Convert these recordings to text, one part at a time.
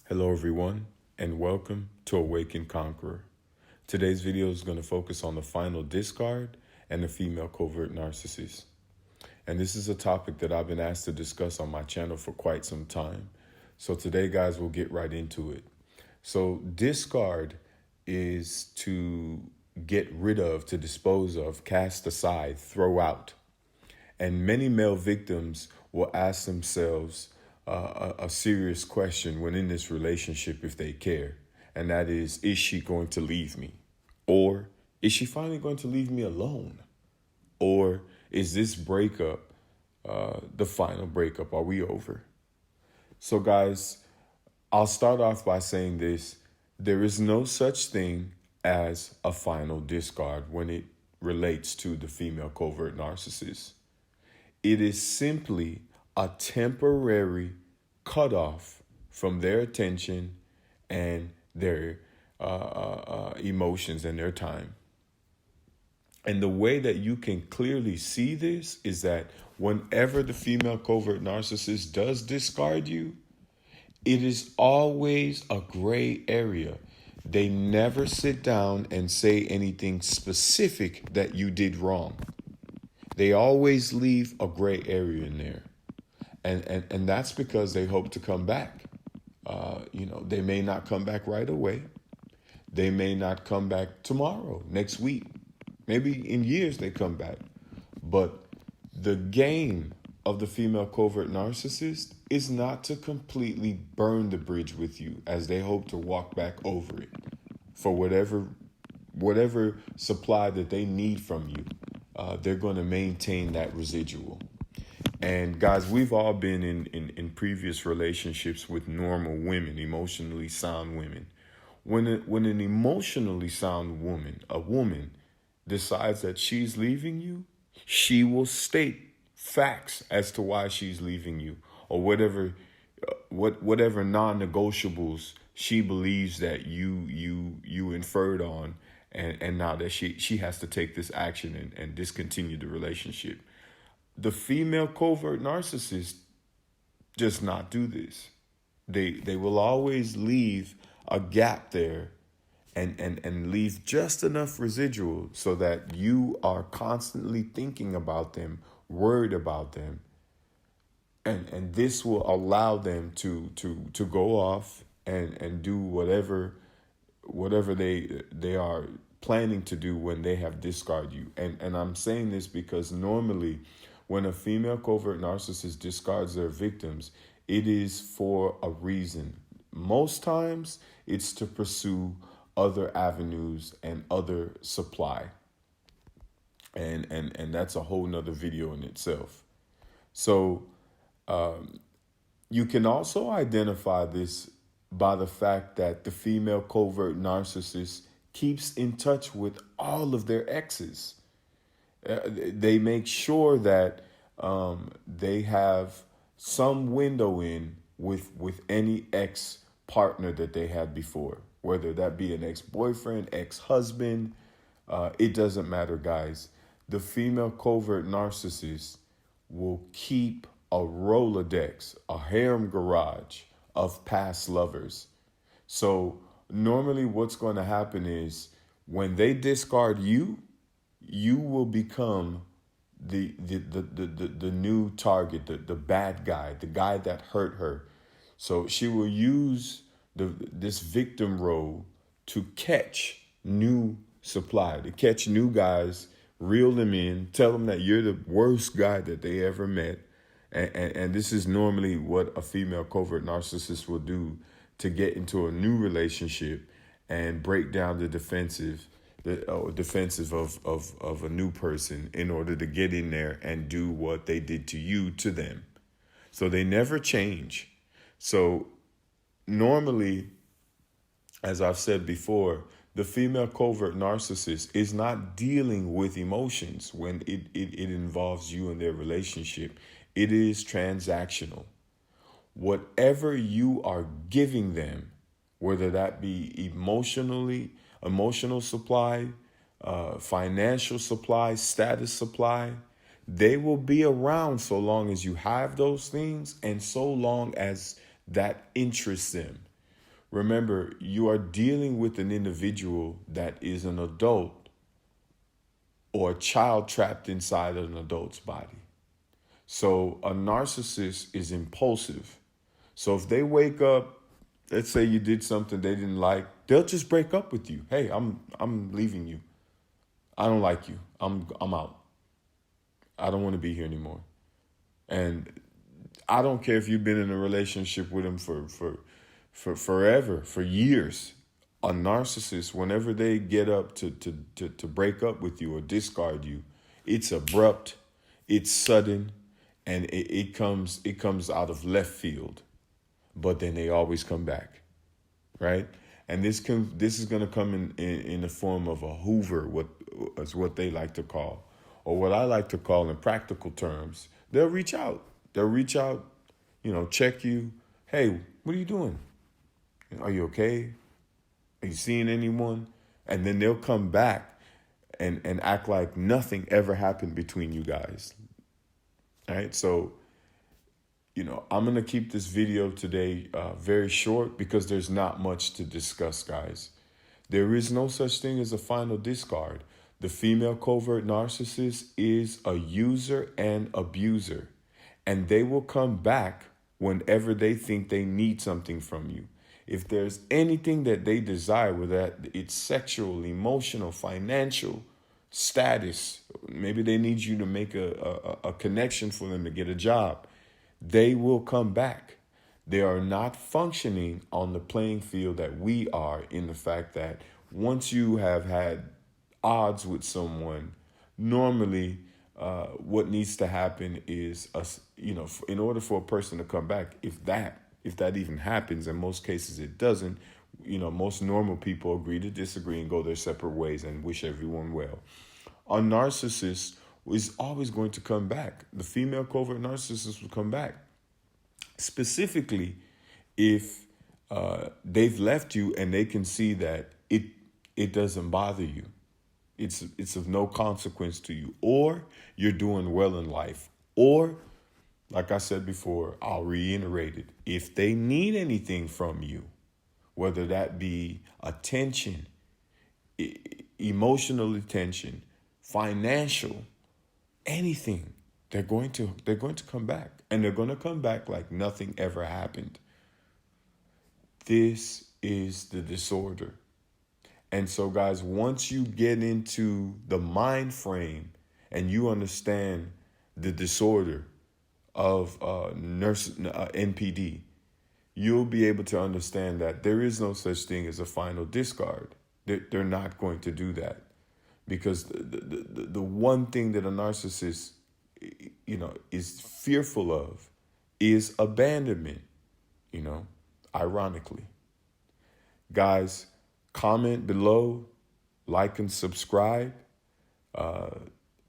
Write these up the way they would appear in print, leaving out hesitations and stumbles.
Hello everyone, and welcome to Awakened Conqueror. Today's video is going to focus on the final discard and the female covert narcissist. And this is a topic that I've been asked to discuss on my channel for quite some time. So today, guys, we'll get right into it. So discard is to get rid of, to dispose of, cast aside, throw out. And many male victims will ask themselves a serious question when in this relationship if they care. And that is she going to leave me? Or is she finally going to leave me alone? Or is this breakup the final breakup? Are we over? So guys, I'll start off by saying this. There is no such thing as a final discard when it relates to the female covert narcissist. It is simply a temporary cutoff from their attention and their emotions and their time. And the way that you can clearly see this is that whenever the female covert narcissist does discard you, it is always a gray area. They never sit down and say anything specific that you did wrong. They always leave a gray area in there. And that's because they hope to come back. They may not come back right away. They may not come back tomorrow, next week. Maybe in years they come back. But the game of the female covert narcissist is not to completely burn the bridge with you as they hope to walk back over it for whatever supply that they need from you. They're going to maintain that residual. And guys, we've all been in previous relationships with normal women, emotionally sound women. When an emotionally sound woman, a woman, decides that she's leaving you, she will state facts as to why she's leaving you, or whatever non-negotiables she believes that you inferred on. And now that she has to take this action and discontinue the relationship. The female covert narcissist does not do this. They will always leave a gap there and leave just enough residual so that you are constantly thinking about them, worried about them. And this will allow them to go off and do whatever they are planning to do when they have discarded you. And I'm saying this because normally when a female covert narcissist discards their victims, it is for a reason. Most times it's to pursue other avenues and other supply. And that's a whole nother video in itself. So you can also identify this by the fact that the female covert narcissist keeps in touch with all of their exes. They make sure that they have some window in with any ex-partner that they had before, whether that be an ex-boyfriend, ex-husband. It doesn't matter, guys. The female covert narcissist will keep a Rolodex, a harem garage of past lovers. So normally what's going to happen is when they discard you, you will become the new target, the bad guy, the guy that hurt her. So she will use this victim role to catch new supply, to catch new guys, reel them in, tell them that you're the worst guy that they ever met. And this is normally what a female covert narcissist will do to get into a new relationship and break down the defensive of a new person in order to get in there and do what they did to you to them. So they never change. So normally, as I've said before, the female covert narcissist is not dealing with emotions when it involves you and their relationship. It is transactional. Whatever you are giving them, whether that be emotional supply, financial supply, status supply, they will be around so long as you have those things and so long as that interests them. Remember, you are dealing with an individual that is an adult or a child trapped inside an adult's body. So a narcissist is impulsive. So if they wake up, let's say you did something they didn't like, they'll just break up with you. Hey, I'm leaving you. I don't like you. I'm out. I don't want to be here anymore. And I don't care if you've been in a relationship with them for forever, for years. A narcissist, whenever they get up to break up with you or discard you, it's abrupt, it's sudden, and it comes out of left field. But then they always come back, right? And this is going to come in the form of a Hoover, what they like to call, or what I like to call in practical terms. They'll reach out. Check you. Hey, what are you doing? Are you okay? Are you seeing anyone? And then they'll come back and act like nothing ever happened between you guys. All right, so I'm going to keep this video today very short because there's not much to discuss, guys. There is no such thing as a final discard. The female covert narcissist is a user and abuser, and they will come back whenever they think they need something from you. If there's anything that they desire, whether it's sexual, emotional, financial, status, maybe they need you to make a connection for them to get a job, they will come back. They are not functioning on the playing field that we are, in the fact that once you have had odds with someone, normally what needs to happen is, in order for a person to come back, if that even happens, in most cases it doesn't, most normal people agree to disagree and go their separate ways and wish everyone well. A narcissist is always going to come back. The female covert narcissist will come back. Specifically, if they've left you and they can see that it doesn't bother you. It's of no consequence to you, or you're doing well in life, or, like I said before, I'll reiterate it. If they need anything from you, whether that be attention, emotional attention, financial, anything, they're going to come back, and they're going to come back like nothing ever happened. This is the disorder. And so, guys, once you get into the mind frame and you understand the disorder of NPD, you'll be able to understand that there is no such thing as a final discard. They're not going to do that, because the one thing that a narcissist, is fearful of is abandonment, ironically. Guys, comment below, like and subscribe.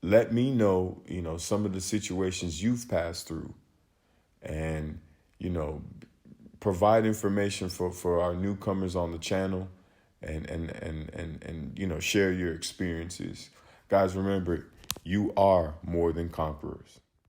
Let me know, some of the situations you've passed through, and, provide information for our newcomers on the channel, and share your experiences. Guys, remember, you are more than conquerors.